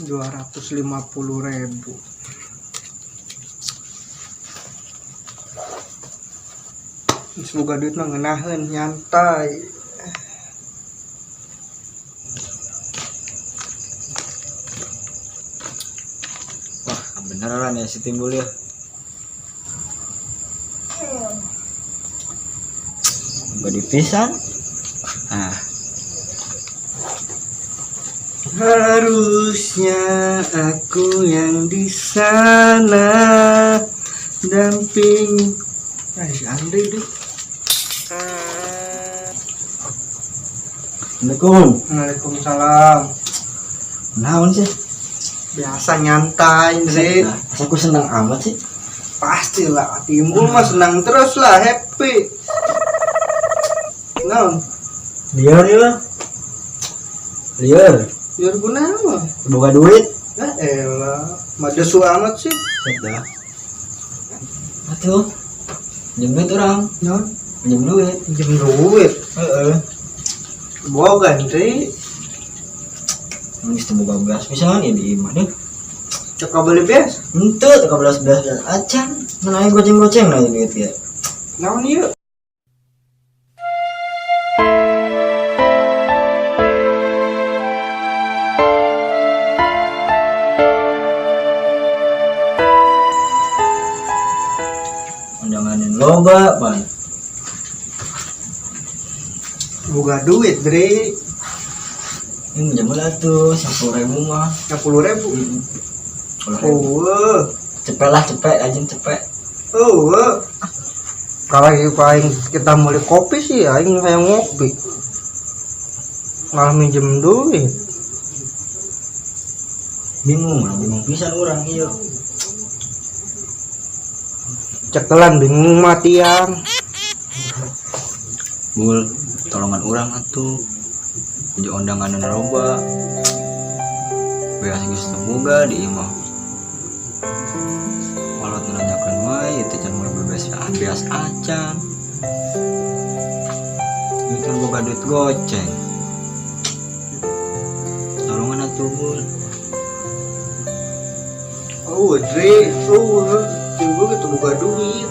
250.000. Semoga duit mah ngeunaheun nyantai. Wah, beneran ya si Timbul ya. Body pisan. Nah, harusnya aku yang di sana dampingi. Si Andri deh. Assalamualaikum. Waalaikumsalam. Naon sih? Biasa nyantai, Andri. Aku senang amat sih. Pastilah, Timbul mah senang terus lah, happy. Naon? Liar ya. Liar. Biar guna apa? Boga duit. Elah, madesu amat sih. Sudah. Atuh. Pinjam duit orang. Naon? Pinjam duit. Pinjem duit. Boga, Andri. Nangis teu boga beas pisan ya di imah deh. Cek beli beas. Henteu teu kabelas beas dan acan. Menaik goceng-goceng na duit ya. Naon ieu? Undanganin loba, Pan. Boga duit, Dre. Ini jam lah tuh 10.000 mah. 10.000. 10.000. Oh, Cepet lah, cepet aja cepet. Kalau paling kita mulai kopi sih, aing hayang ngopi. Malah minjem duit. Bingung pisan orang ieu. Cekelan bingung mati yang. Bul, tolongan orang atuh. Jadi undangan loba. Beas geus boga di imah. Walau nanyakeun wae teh can mulai beas acan. Ini kan boga duit goceng. Tolongan atuh, Bul. Dre, Timbul gitu boga duit.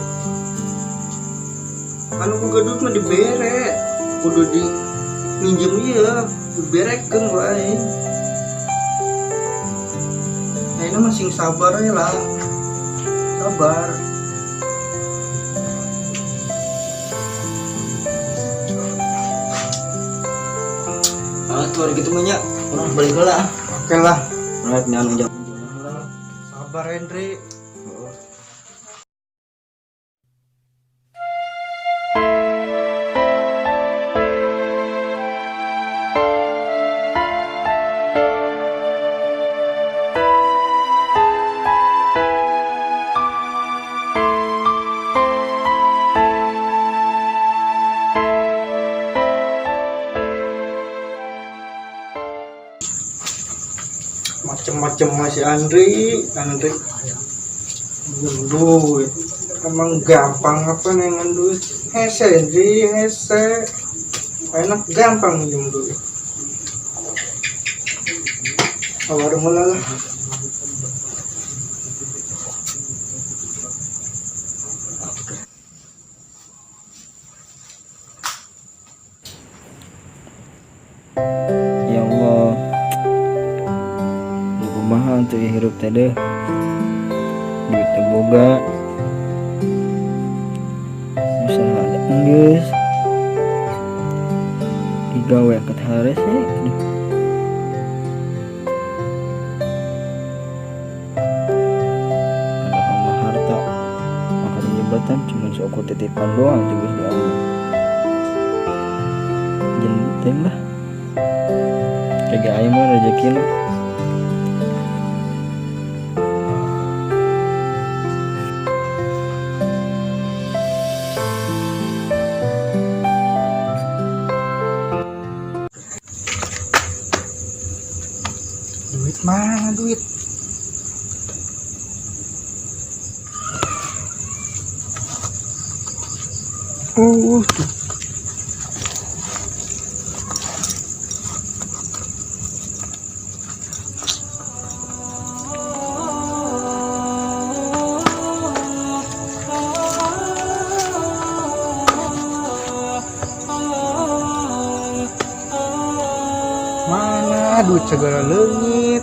Anu boga duit mah dibere, kudu di minjem ieu, diberekeun wae. Ayeuna mah sing sabar we lah. Sabar. Tuh ada gitu banyak orang balik lah. Oke lah. Orang jangan jawab. Sabar, Hendri. Macem-macem masih Andri duit emang gampang apa nengen duit hese Andri hese enak gampang minjem duit awal mulai lah Ya Allah, kumaha untuk hirup teh deh. Duit teh boga. Usaha ada enggeus. Digawe ket hares ya. Ada hamba harta. Maka jabatan cuma seukur titipan doang juga diambil. Jenteng lah. Kayak aing mah rezekina. duit mana duit tuh aduh segala leungit.